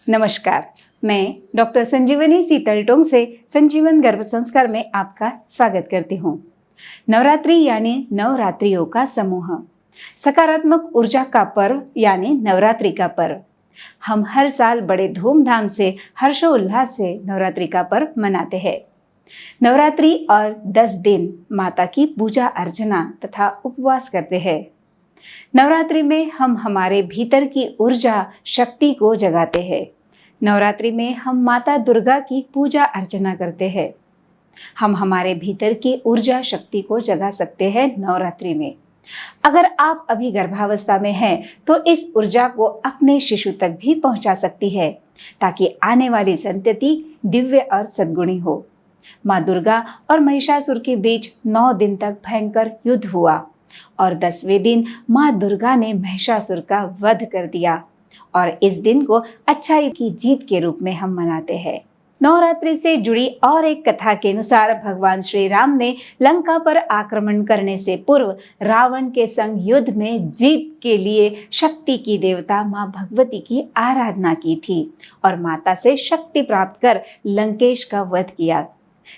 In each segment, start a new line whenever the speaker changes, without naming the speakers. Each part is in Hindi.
नमस्कार, मैं डॉक्टर संजीवनी सीतलटोंग से संजीवन गर्भ संस्कार में आपका स्वागत करती हूँ। नवरात्रि यानी नवरात्रियों का समूह, सकारात्मक ऊर्जा का पर्व यानी नवरात्रि का पर्व। हम हर साल बड़े धूमधाम से हर्षोल्लास से नवरात्रि का पर्व मनाते हैं। नवरात्रि और 10 दिन माता की पूजा अर्चना तथा उपवास करते हैं। नवरात्रि में हम हमारे भीतर की ऊर्जा शक्ति को जगाते हैं। नवरात्रि में हम माता दुर्गा की पूजा अर्चना करते हैं। हम हमारे भीतर की ऊर्जा शक्ति को जगा सकते हैं नवरात्रि में। अगर आप अभी गर्भावस्था में हैं तो इस ऊर्जा को अपने शिशु तक भी पहुंचा सकती है, ताकि आने वाली संतति दिव्य और सद्गुणी हो। माँ दुर्गा और महिषासुर के बीच 9 दिन तक भयंकर युद्ध हुआ और 10वें दिन माँ दुर्गा ने महिषासुर का वध कर दिया और इस दिन को अच्छाई की जीत के रूप में हम मनाते हैं। नवरात्रि से जुड़ी और एक कथा के अनुसार भगवान श्री राम ने लंका पर आक्रमण करने से पूर्व रावण के संग युद्ध में जीत के लिए शक्ति की देवता माँ भगवती की आराधना की थी और माता से शक्ति प्राप्त कर लंकेश का वध किया,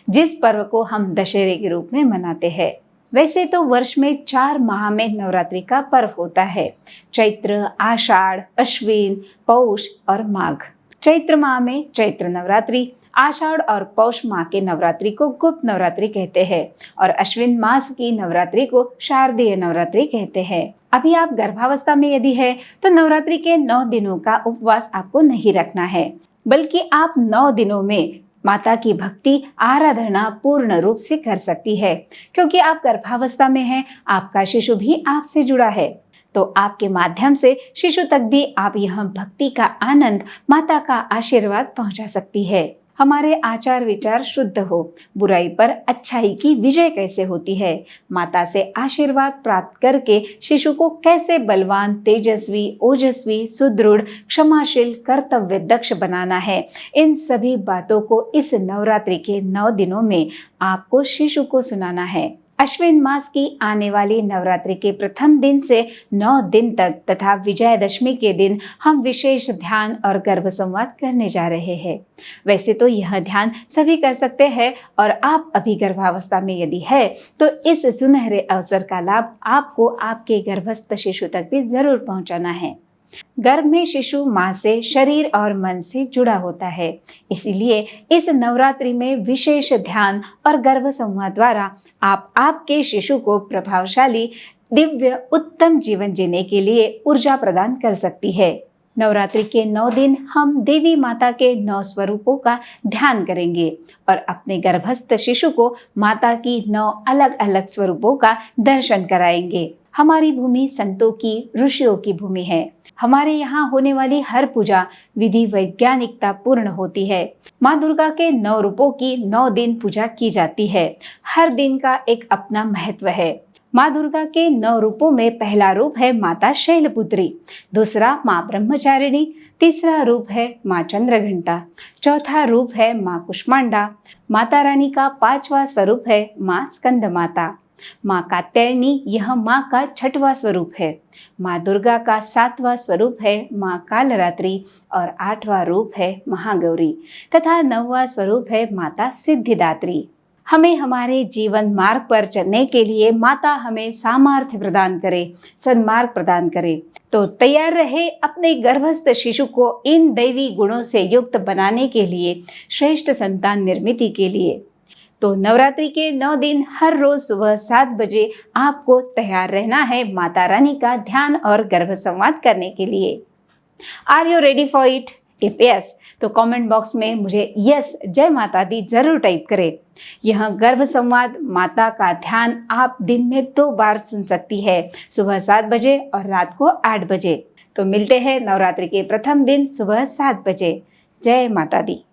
जिस पर्व को हम दशहरे के रूप में मनाते हैं। वैसे तो वर्ष में 4 माह में नवरात्रि का पर्व होता है: चैत्र, आषाढ़, अश्विन, पौष और माघ। चैत्र माह में चैत्र नवरात्रि, आषाढ़ और पौष माह के नवरात्रि को गुप्त नवरात्रि कहते हैं और अश्विन मास की नवरात्रि को शारदीय नवरात्रि कहते हैं। अभी आप गर्भावस्था में यदि है तो नवरात्रि के 9 दिनों का उपवास आपको नहीं रखना है, बल्कि आप 9 दिनों में माता की भक्ति आराधना पूर्ण रूप से कर सकती है। क्योंकि आप गर्भावस्था में हैं, आपका शिशु भी आपसे जुड़ा है, तो आपके माध्यम से शिशु तक भी आप यह भक्ति का आनंद, माता का आशीर्वाद पहुंचा सकती है। हमारे आचार विचार शुद्ध हो, बुराई पर अच्छाई की विजय कैसे होती है, माता से आशीर्वाद प्राप्त करके शिशु को कैसे बलवान, तेजस्वी, ओजस्वी, सुदृढ़, क्षमाशील, कर्तव्य दक्ष बनाना है, इन सभी बातों को इस नवरात्रि के 9 दिनों में आपको शिशु को सुनाना है। अश्विन मास की आने वाली नवरात्रि के प्रथम दिन से 9 दिन तक तथा विजयदशमी के दिन हम विशेष ध्यान और गर्भ संवाद करने जा रहे हैं। वैसे तो यह ध्यान सभी कर सकते हैं और आप अभी गर्भावस्था में यदि है तो इस सुनहरे अवसर का लाभ आपको आपके गर्भस्थ शिशु तक भी जरूर पहुंचाना है। गर्भ में शिशु माँ से शरीर और मन से जुड़ा होता है, इसीलिए इस नवरात्रि में विशेष ध्यान और गर्भ संवाद द्वारा आप आपके शिशु को प्रभावशाली, दिव्य, उत्तम जीवन जीने के लिए ऊर्जा प्रदान कर सकती है। नवरात्रि के 9 दिन हम देवी माता के 9 स्वरूपों का ध्यान करेंगे और अपने गर्भस्थ शिशु को माता की 9 अलग अलग स्वरूपों का दर्शन कराएंगे। हमारी भूमि संतों की, ऋषियों की भूमि है। हमारे यहाँ होने वाली हर पूजा विधि वैज्ञानिकता पूर्ण होती है। माँ दुर्गा के 9 रूपों की 9 दिन पूजा की जाती है। हर दिन का एक अपना महत्व है। माँ दुर्गा के 9 रूपों में पहला रूप है माता शैलपुत्री, दूसरा माँ ब्रह्मचारिणी, तीसरा रूप है माँ चंद्रघंटा, चौथा रूप है माँ कुष्मांडा, माता रानी का 5वां स्वरूप है माँ स्कंद माता, माँ कात्यायनी यह माँ का 6वां स्वरूप है, माँ दुर्गा का 7वां स्वरूप है माँ कालरात्रि और 8वां रूप है महागौरी तथा 9वां स्वरूप है माता सिद्धिदात्री। हमें हमारे जीवन मार्ग पर चलने के लिए माता हमें सामर्थ्य प्रदान करे, सन्मार्ग प्रदान करे। तो तैयार रहे अपने गर्भस्थ शिशु को इन दैवी गुणों से युक्त बनाने के लिए, श्रेष्ठ संतान निर्मित के लिए। तो नवरात्रि के 9 दिन हर रोज सुबह 7 बजे आपको तैयार रहना है माता रानी का ध्यान और गर्भ संवाद करने के लिए। Are you ready for it? If yes तो कमेंट बॉक्स में मुझे यस जय माता दी जरूर टाइप करें। यह गर्भ संवाद, माता का ध्यान आप दिन में 2 बार सुन सकती है, सुबह 7 बजे और रात को 8 बजे। तो मिलते हैं नवरात्रि के प्रथम दिन सुबह 7 बजे। जय माता दी।